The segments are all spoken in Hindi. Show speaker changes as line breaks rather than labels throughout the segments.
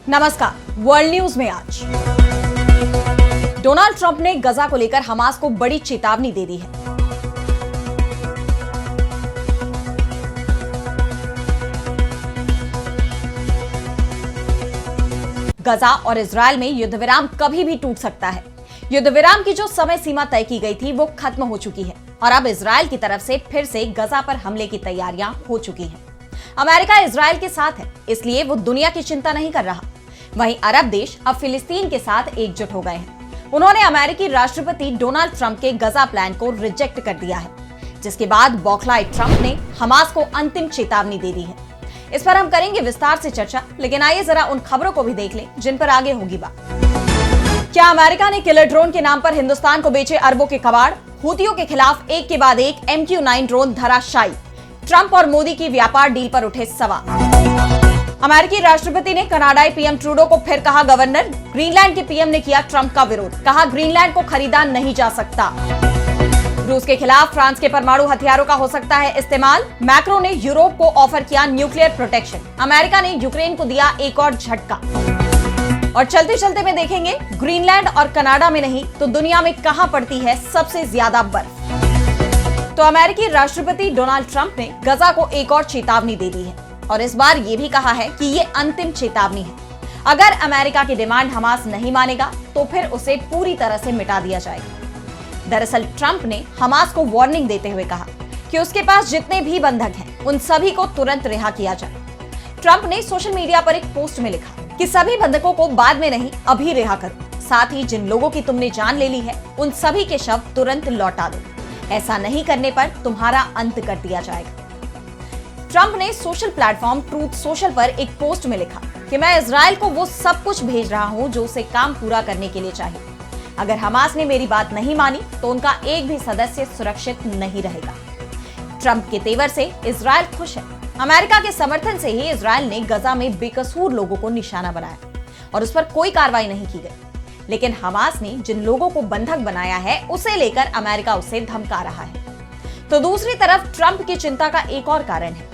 नमस्कार। वर्ल्ड न्यूज में आज डोनाल्ड ट्रंप ने गजा को लेकर हमास को बड़ी चेतावनी दे दी है। गजा और इजरायल में युद्ध विराम कभी भी टूट सकता है। युद्ध विराम की जो समय सीमा तय की गई थी वो खत्म हो चुकी है और अब इजरायल की तरफ से फिर से गजा पर हमले की तैयारियां हो चुकी हैं। अमेरिका इजरायल के साथ है, इसलिए वो दुनिया की चिंता नहीं कर रहा। वहीं अरब देश अब फिलिस्तीन के साथ एकजुट हो गए हैं। उन्होंने अमेरिकी राष्ट्रपति डोनाल्ड ट्रंप के गजा प्लान को रिजेक्ट कर दिया है, जिसके बाद बौखलाए ट्रंप ने हमास को अंतिम चेतावनी दे दी है। इस पर हम करेंगे विस्तार से चर्चा, लेकिन आइए जरा उन खबरों को भी देख लें जिन पर आगे होगी बात। क्या अमेरिका ने किलर ड्रोन के नाम पर हिंदुस्तान को बेचे अरबों के कबाड़? हूतियों के खिलाफ एक के बाद एक MQ-9 ड्रोन धराशायी। ट्रंप और मोदी की व्यापार डील पर उठे सवाल। अमेरिकी राष्ट्रपति ने कनाडाई पीएम ट्रूडो को फिर कहा गवर्नर। ग्रीनलैंड के पीएम ने किया ट्रंप का विरोध, कहा ग्रीनलैंड को खरीदा नहीं जा सकता। रूस के खिलाफ फ्रांस के परमाणु हथियारों का हो सकता है इस्तेमाल। मैक्रो ने यूरोप को ऑफर किया न्यूक्लियर प्रोटेक्शन। अमेरिका ने यूक्रेन को दिया एक और झटका। और चलते चलते में देखेंगे ग्रीनलैंड और कनाडा में नहीं तो दुनिया में कहां पड़ती है सबसे ज्यादा बर्फ। तो अमेरिकी राष्ट्रपति डोनाल्ड ट्रंप ने गजा को एक और चेतावनी दे दी है और इस बार ये भी कहा है कि ये अंतिम चेतावनी है। अगर अमेरिका की डिमांड हमास नहीं मानेगा तो फिर उसे पूरी तरह से मिटा दिया जाएगा। दरअसल ट्रंप ने हमास को वार्निंग देते हुए कहा कि उसके पास जितने भी बंधक हैं उन सभी को तुरंत रिहा किया जाए। ट्रंप ने सोशल मीडिया पर एक पोस्ट में लिखा कि सभी बंधकों को बाद में नहीं अभी रिहा करो, साथ ही जिन लोगों की तुमने जान ले ली है उन सभी के शव तुरंत लौटा दो। ऐसा नहीं करने पर तुम्हारा अंत कर दिया जाएगा। ट्रंप ने सोशल प्लेटफॉर्म ट्रूथ सोशल पर एक पोस्ट में लिखा कि मैं इजराइल को वो सब कुछ भेज रहा हूं जो उसे काम पूरा करने के लिए चाहिए। अगर हमास ने मेरी बात नहीं मानी तो उनका एक भी सदस्य सुरक्षित नहीं रहेगा। ट्रंप के तेवर से इजराइल खुश है। अमेरिका के समर्थन से ही इजराइल ने गजा में बेकसूर लोगों को निशाना बनाया और उस पर कोई कार्रवाई नहीं की गई। लेकिन हमास ने जिन लोगों को बंधक बनाया है उसे लेकर अमेरिका उसे धमका रहा है। तो दूसरी तरफ ट्रंप की चिंता का एक और कारण है,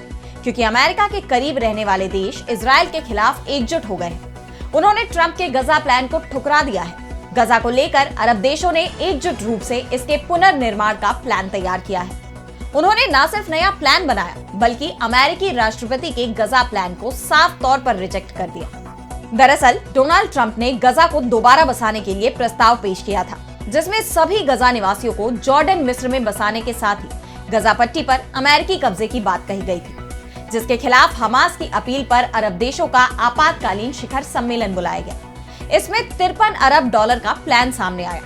क्योंकि अमेरिका के करीब रहने वाले देश इजराइल के खिलाफ एकजुट हो गए हैं। उन्होंने ट्रंप के गजा प्लान को ठुकरा दिया है। गजा को लेकर अरब देशों ने एकजुट रूप से इसके पुनर्निर्माण का प्लान तैयार किया है। उन्होंने न सिर्फ नया प्लान बनाया बल्कि अमेरिकी राष्ट्रपति के गजा प्लान को साफ तौर पर रिजेक्ट कर दिया। दरअसल डोनाल्ड ट्रंप ने गजा को दोबारा बसाने के लिए प्रस्ताव पेश किया था, जिसमें सभी गजा निवासियों को जॉर्डन मिस्र में बसाने के साथ ही गजा पट्टी पर अमेरिकी कब्जे की बात कही गई थी, जिसके खिलाफ हमास की अपील पर अरब देशों का आपातकालीन शिखर सम्मेलन बुलाया गया। इसमें $53 अरब का प्लान सामने आया।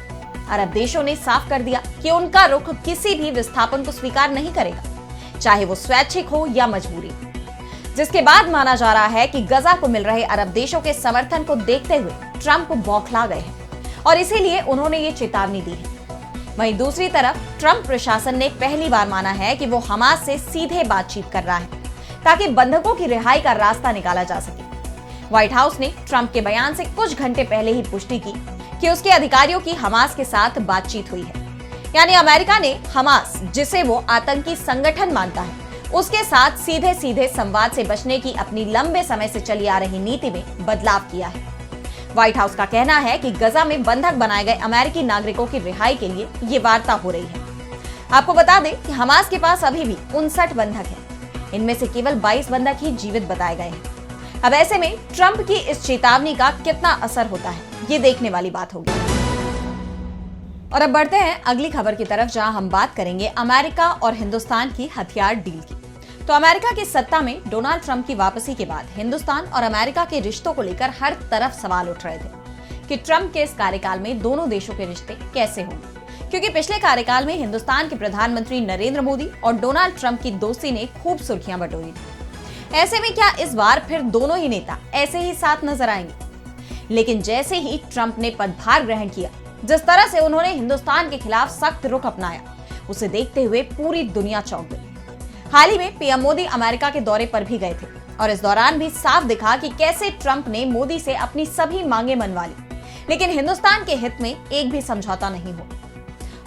अरब देशों ने साफ कर दिया कि उनका रुख किसी भी विस्थापन को स्वीकार नहीं करेगा, चाहे वो स्वैच्छिक हो या मजबूरी। जिसके बाद माना जा रहा है कि गजा को मिल रहे अरब देशों के समर्थन को देखते हुए ट्रंप बौखला गए हैं और इसीलिए उन्होंने ये चेतावनी दी है। वहीं दूसरी तरफ ट्रंप प्रशासन ने पहली बार माना है कि वो हमास से सीधे बातचीत कर रहा है ताकि बंधकों की रिहाई का रास्ता निकाला जा सके। व्हाइट हाउस ने ट्रंप के बयान से कुछ घंटे पहले ही पुष्टि की कि उसके अधिकारियों की हमास के साथ बातचीत हुई है। यानी अमेरिका ने हमास, जिसे वो आतंकी संगठन मानता है, उसके साथ सीधे सीधे संवाद से बचने की अपनी लंबे समय से चली आ रही नीति में बदलाव किया है। व्हाइट हाउस का कहना है कि गजा में बंधक बनाए गए अमेरिकी नागरिकों की रिहाई के लिए ये वार्ता हो रही है। आपको बता दें कि हमास के पास अभी भी 59 बंधक हैं। इनमें से केवल 22 बंधक ही जीवित बताए गए हैं। अब ऐसे में ट्रंप की इस चेतावनी का कितना असर होता है, ये देखने वाली बात होगी। और अब बढ़ते हैं अगली खबर की तरफ, जहां हम बात करेंगे अमेरिका और हिंदुस्तान की हथियार डील की। तो अमेरिका की सत्ता में डोनाल्ड ट्रंप की वापसी के बाद हिंदुस्तान और अमेरिका के रिश्तों को लेकर हर तरफ सवाल उठ रहे थे कि ट्रंप के इस कार्यकाल में दोनों देशों के रिश्ते कैसे होंगे, क्योंकि पिछले कार्यकाल में हिंदुस्तान के प्रधानमंत्री नरेंद्र मोदी और डोनाल्ड ट्रंप की दोस्ती ने खूब सुर्खियां बटोरी थी। ऐसे में क्या इस बार फिर दोनों ही नेता ऐसे ही साथ नजर आएंगे? लेकिन जैसे ही ट्रंप ने पदभार ग्रहण किया, जिस तरह से उन्होंने हिंदुस्तान के खिलाफ सख्त रुख अपनाया, उसे देखते हुए पूरी दुनिया चौंक गई। हाल ही में पीएम मोदी अमेरिका के दौरे पर भी गए थे और इस दौरान भी साफ दिखा कि कैसे ट्रंप ने मोदी से अपनी सभी मांगे मनवा ली, लेकिन हिंदुस्तान के हित में एक भी समझौता नहीं हुआ।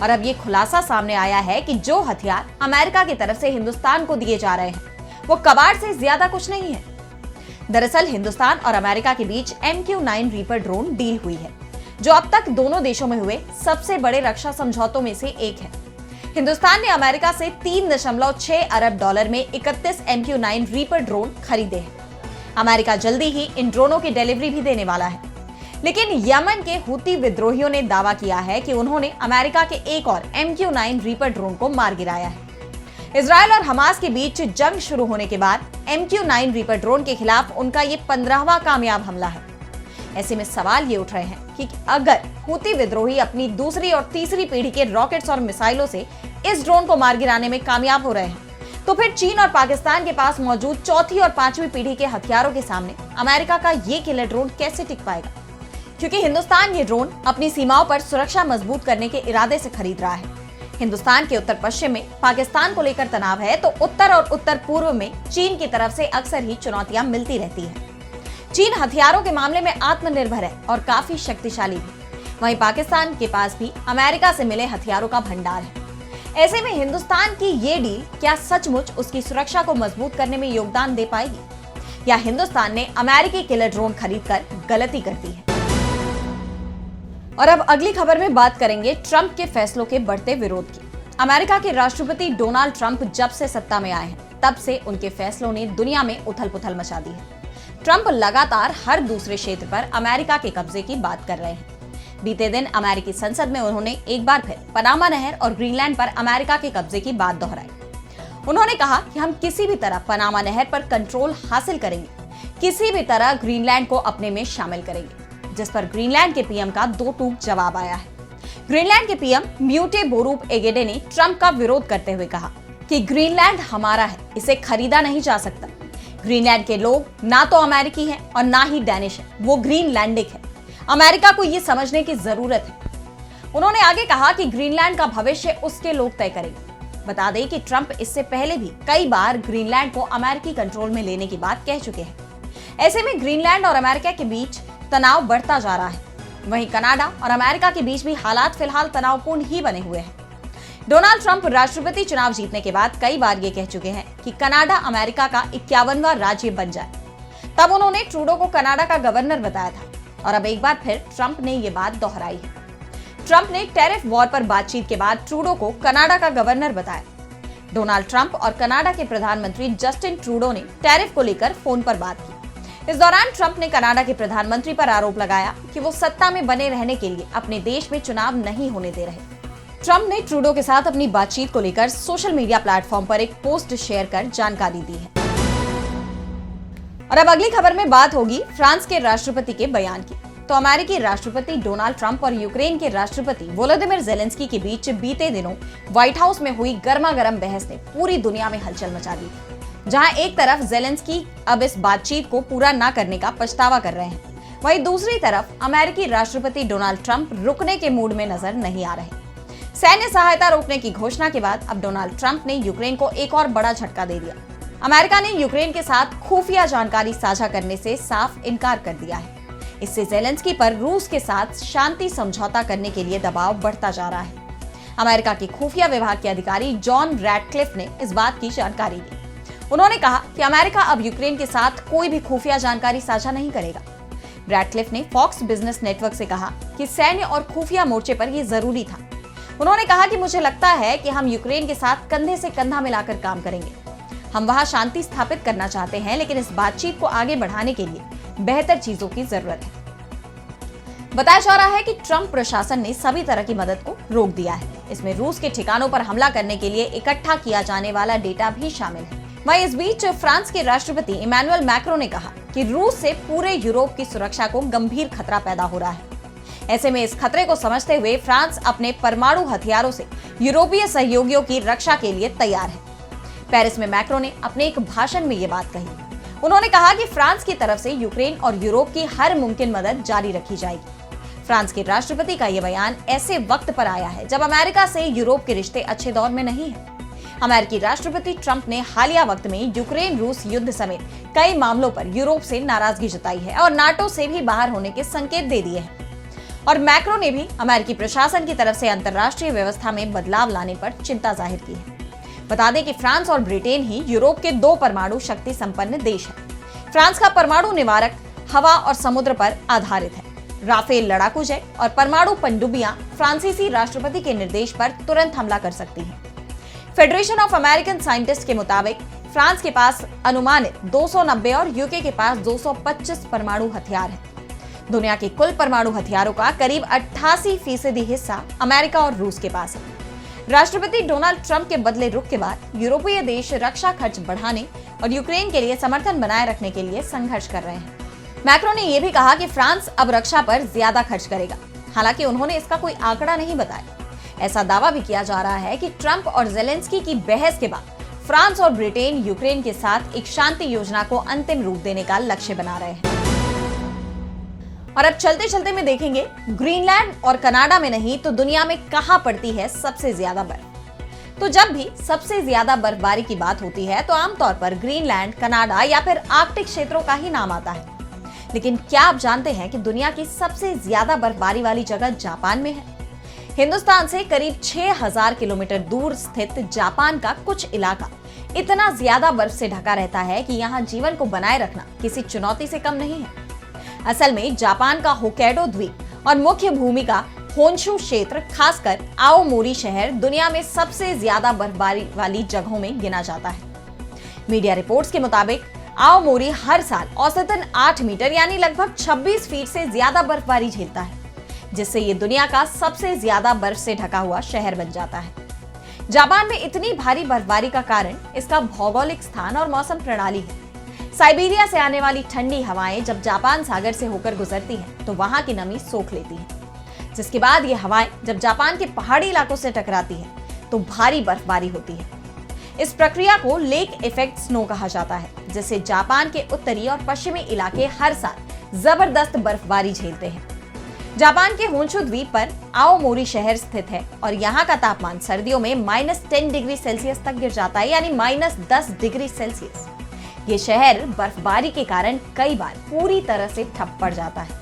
और अब ये खुलासा सामने आया है कि जो हथियार अमेरिका की तरफ से हिंदुस्तान को दिए जा रहे हैं वो कबाड़ से ज्यादा कुछ नहीं है। दरअसल हिंदुस्तान और अमेरिका के बीच MQ-9 रीपर ड्रोन डील हुई है, जो अब तक दोनों देशों में हुए सबसे बड़े रक्षा समझौतों में से एक है। हिंदुस्तान ने अमेरिका से 3.6 अरब डॉलर में 31 MQ-9 रीपर ड्रोन खरीदे हैं। अमेरिका जल्दी ही इन ड्रोनों की डिलीवरी भी देने वाला है। लेकिन यमन के हुती विद्रोहियों ने दावा किया है कि उन्होंने अमेरिका के एक और MQ-9 रीपर ड्रोन को मार गिराया है। इजरायल और हमास के बीच जंग शुरू होने के बाद MQ-9 रीपर ड्रोन के खिलाफ उनका ये 15वां कामयाब हमला है। ऐसे में सवाल ये उठ रहे हैं कि अगर हुती विद्रोही अपनी दूसरी और तीसरी पीढ़ी के रॉकेट्स और मिसाइलों से इस ड्रोन को मार गिराने में कामयाब हो रहे हैं, तो फिर चीन और पाकिस्तान के पास मौजूद चौथी और पांचवी पीढ़ी के हथियारों के सामने अमेरिका का ये किलर ड्रोन कैसे टिक पाएगा? क्योंकि हिंदुस्तान ये ड्रोन अपनी सीमाओं पर सुरक्षा मजबूत करने के इरादे से खरीद रहा है। हिंदुस्तान के उत्तर पश्चिम में पाकिस्तान को लेकर तनाव है, तो उत्तर और उत्तर पूर्व में चीन की तरफ से अक्सर ही चुनौतियां मिलती रहती हैं। चीन हथियारों के मामले में आत्मनिर्भर है और काफी शक्तिशाली भी। वहीं पाकिस्तान के पास भी अमेरिका से मिले हथियारों का भंडार है। ऐसे में हिंदुस्तान की ये डील क्या सचमुच उसकी सुरक्षा को मजबूत करने में योगदान दे पाएगी, या हिंदुस्तान ने अमेरिकी किलर ड्रोन खरीदकर गलती कर दी है? और अब अगली खबर में बात करेंगे ट्रंप के फैसलों के बढ़ते विरोध की। अमेरिका के राष्ट्रपति डोनाल्ड ट्रंप जब से सत्ता में आए हैं, तब से उनके फैसलों ने दुनिया में उथल-पुथल मचा दी है। ट्रंप लगातार हर दूसरे क्षेत्र पर अमेरिका के कब्जे की बात कर रहे हैं। बीते दिन अमेरिकी संसद में उन्होंने एक बार फिर पनामा नहर और ग्रीनलैंड पर अमेरिका के कब्जे की बात दोहराई। उन्होंने कहा कि हम किसी भी तरह पनामा नहर पर कंट्रोल हासिल करेंगे, किसी भी तरह ग्रीनलैंड को अपने में शामिल करेंगे, जिस पर ग्रीनलैंड के पीएम का दो टूक जवाब आया है। ग्रीनलैंड के पीएम म्यूटे बोरूप एगेडे ने ट्रंप का विरोध करते हुए कहा कि ग्रीनलैंड हमारा है, इसे खरीदा नहीं जा सकता। ग्रीनलैंड के लोग ना तो अमेरिकी हैं और ना ही डैनिश है, वो ग्रीनलैंडिक है। अमेरिका को ये समझने की जरूरत है। उन्होंने आगे कहा कि ग्रीनलैंड का भविष्य उसके लोग तय करेंगे। बता दें कि ट्रंप इससे पहले भी कई बार ग्रीनलैंड को अमेरिकी कंट्रोल में लेने की बात कह चुके हैं। ऐसे में ग्रीनलैंड और अमेरिका के बीच तनाव बढ़ता जा रहा है। वहीं कनाडा और अमेरिका के बीच भी हालात फिलहाल तनावपूर्ण ही बने हुए हैं। डोनाल्ड ट्रंप राष्ट्रपति चुनाव जीतने के बाद कई बार ये कह चुके हैं कि कनाडा अमेरिका का 51वां राज्य बन जाए। तब उन्होंने ट्रूडो को कनाडा का गवर्नर बताया था, और अब एक बार फिर ट्रंप ने ये बात दोहराई है। ट्रंप ने टैरिफ वॉर पर बातचीत के बाद ट्रूडो को कनाडा का गवर्नर बताया। डोनाल्ड ट्रंप और कनाडा के प्रधानमंत्री जस्टिन ट्रूडो ने टैरिफ को लेकर फोन पर बात की। इस दौरान ट्रंप ने कनाडा के प्रधानमंत्री पर आरोप लगाया कि वो सत्ता में बने रहने के लिए अपने देश में चुनाव नहीं होने दे रहे। ट्रंप ने ट्रूडो के साथ अपनी बातचीत को लेकर सोशल मीडिया प्लेटफॉर्म पर एक पोस्ट शेयर कर जानकारी दी है। और अब अगली खबर में बात होगी फ्रांस के राष्ट्रपति के बयान की। तो अमेरिकी राष्ट्रपति डोनाल्ड ट्रंप और यूक्रेन के राष्ट्रपति वोलोदिमिर ज़ेलेंस्की के बीच बीते दिनों व्हाइट हाउस में हुई गर्मागर्म बहस ने पूरी दुनिया में हलचल मचा दी थी। जहां एक तरफ ज़ेलेंस्की अब इस बातचीत को पूरा न करने का पछतावा कर रहे हैं, वहीं दूसरी तरफ अमेरिकी राष्ट्रपति डोनाल्ड ट्रंप रुकने के मूड में नजर नहीं आ रहे। सैन्य सहायता रोकने की घोषणा के बाद अब डोनाल्ड ट्रंप ने यूक्रेन को एक और बड़ा झटका दे दिया। अमेरिका ने यूक्रेन के साथ खुफिया जानकारी साझा करने से साफ इनकार कर दिया है। इससे ज़ेलेंस्की पर रूस के साथ शांति समझौता करने के लिए दबाव बढ़ता जा रहा है। अमेरिका के खुफिया विभाग के अधिकारी जॉन रैडक्लिफ ने इस बात की जानकारी दी। उन्होंने कहा कि अमेरिका अब यूक्रेन के साथ कोई भी खुफिया जानकारी साझा नहीं करेगा। रैडक्लिफ ने फॉक्स बिजनेस नेटवर्क से कहा कि सैन्य और खुफिया मोर्चे पर यह जरूरी था। उन्होंने कहा कि मुझे लगता है कि हम यूक्रेन के साथ कंधे से कंधा मिलाकर काम करेंगे। हम वहां शांति स्थापित करना चाहते हैं, लेकिन इस बातचीत को आगे बढ़ाने के लिए बेहतर चीजों की जरूरत है। बताया जा रहा है कि ट्रंप प्रशासन ने सभी तरह की मदद को रोक दिया है। इसमें रूस के ठिकानों पर हमला करने के लिए इकट्ठा किया जाने वाला डेटा भी शामिल है। वहीं इस बीच फ्रांस के राष्ट्रपति इमैनुअल मैक्रो ने कहा कि रूस से पूरे यूरोप की सुरक्षा को गंभीर खतरा पैदा हो रहा है। ऐसे में इस खतरे को समझते हुए फ्रांस अपने परमाणु हथियारों से यूरोपीय सहयोगियों की रक्षा के लिए तैयार है। पेरिस में मैक्रो ने अपने एक भाषण में ये बात कही। उन्होंने कहा कि फ्रांस की तरफ से यूक्रेन और यूरोप की हर मुमकिन मदद जारी रखी जाएगी। फ्रांस के राष्ट्रपति का यह बयान ऐसे वक्त पर आया है जब अमेरिका से यूरोप के रिश्ते अच्छे दौर में नहीं है। अमेरिकी राष्ट्रपति ट्रंप ने हालिया वक्त में यूक्रेन रूस युद्ध समेत कई मामलों पर यूरोप से नाराजगी जताई है और नाटो से भी बाहर होने के संकेत दे दिए हैं। और मैक्रो ने भी अमेरिकी प्रशासन की तरफ से अंतर्राष्ट्रीय व्यवस्था में बदलाव लाने पर चिंता जाहिर की है। बता दें कि फ्रांस और ब्रिटेन ही यूरोप के दो परमाणु शक्ति संपन्न देश हैं। फ्रांस का परमाणु निवारक हवा और समुद्र पर आधारित है। राफेल लड़ाकू जेट और परमाणु पनडुब्बियां फ्रांसीसी राष्ट्रपति के निर्देश पर तुरंत हमला कर सकती हैं। फेडरेशन ऑफ अमेरिकन साइंटिस्ट के मुताबिक फ्रांस के पास अनुमानित 290 और यूके के पास 225 परमाणु हथियार हैं। दुनिया के कुल परमाणु हथियारों का करीब 88% हिस्सा अमेरिका और रूस के पास है। राष्ट्रपति डोनाल्ड ट्रंप के बदले रुख के बाद यूरोपीय देश रक्षा खर्च बढ़ाने और यूक्रेन के लिए समर्थन बनाए रखने के लिए संघर्ष कर रहे हैं। मैक्रो ने यह भी कहा कि फ्रांस अब रक्षा पर ज्यादा खर्च करेगा, हालांकि उन्होंने इसका कोई आंकड़ा नहीं बताया। ऐसा दावा भी किया जा रहा है कि ट्रंप और ज़ेलेंस्की की बहस के बाद फ्रांस और ब्रिटेन यूक्रेन के साथ एक शांति योजना को अंतिम रूप देने का लक्ष्य बना रहे हैं। और अब चलते चलते में देखेंगे ग्रीनलैंड और कनाडा में नहीं तो दुनिया में कहां पड़ती है सबसे ज्यादा बर्फ। तो जब भी सबसे ज्यादा बर्फबारी की बात होती है तो आमतौर पर ग्रीनलैंड, कनाडा या फिर आर्कटिक क्षेत्रों का ही नाम आता है। लेकिन क्या आप जानते हैं कि दुनिया की सबसे ज्यादा बर्फबारी वाली जगह जापान में है? हिंदुस्तान से करीब 6000 किलोमीटर दूर स्थित जापान का कुछ इलाका इतना ज्यादा बर्फ से ढका रहता है कि यहाँ जीवन को बनाए रखना किसी चुनौती से कम नहीं है। असल में जापान का होक्काइडो द्वीप और मुख्य भूमि का होन्शु क्षेत्र, खासकर आओमोरी शहर, दुनिया में सबसे ज्यादा बर्फबारी वाली जगहों में गिना जाता है। मीडिया रिपोर्ट्स के मुताबिक आओमोरी हर साल औसतन 8 मीटर यानी लगभग 26 फीट से ज्यादा बर्फबारी झेलता है, जिससे ये दुनिया का सबसे ज्यादा बर्फ से ढका हुआ शहर बन जाता है। जापान में इतनी भारी बर्फबारी का कारण इसका भौगोलिक स्थान और मौसम प्रणाली है। साइबेरिया से आने वाली ठंडी हवाएं जब जापान सागर से होकर गुजरती हैं, तो वहां की नमी सोख लेती है, जिसके बाद ये हवाएं जब जापान के पहाड़ी इलाकों से टकराती हैं, तो भारी बर्फबारी होती है। इस प्रक्रिया को लेक इफेक्ट स्नो कहा जाता है, जिससे जापान के उत्तरी और पश्चिमी इलाके हर साल जबरदस्त बर्फबारी झेलते हैं। जापान के होन्शु द्वीप पर आओमोरी शहर स्थित है और यहाँ का तापमान सर्दियों में -10 डिग्री सेल्सियस तक गिर जाता है, यानी -10 डिग्री सेल्सियस। ये शहर बर्फबारी के कारण कई बार पूरी तरह से ठप पड़ जाता है।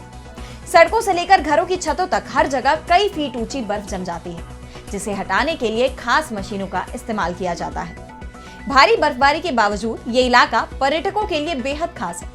सड़कों से लेकर घरों की छतों तक हर जगह कई फीट ऊंची बर्फ जम जाती है, जिसे हटाने के लिए खास मशीनों का इस्तेमाल किया जाता है। भारी बर्फबारी के बावजूद ये इलाका पर्यटकों के लिए बेहद खास है।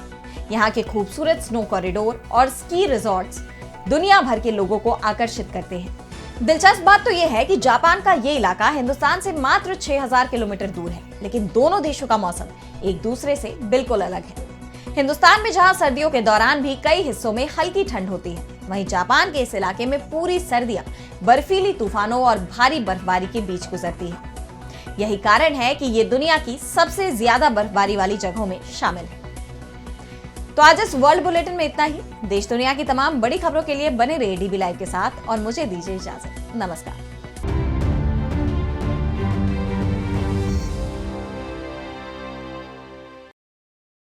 यहाँ के खूबसूरत स्नो कॉरिडोर और स्की रिजॉर्ट्स दुनिया भर के लोगों को आकर्षित करते हैं। दिलचस्प बात तो यह है कि जापान का ये इलाका हिंदुस्तान से मात्र 6000 किलोमीटर दूर है, लेकिन दोनों देशों का मौसम एक दूसरे से बिल्कुल अलग है। हिंदुस्तान में जहां सर्दियों के दौरान भी कई हिस्सों में हल्की ठंड होती है, वहीं जापान के इस इलाके में पूरी सर्दियां बर्फीली तूफानों और भारी बर्फबारी के बीच गुजरती है। यही कारण है कि ये दुनिया की सबसे ज्यादा बर्फबारी वाली जगहों में शामिल है। तो आज इस वर्ल्ड बुलेटिन में इतना ही। देश दुनिया की तमाम बड़ी खबरों के लिए बने रहिए डीबी लाइव के साथ और मुझे दीजिए इजाजत। नमस्कार।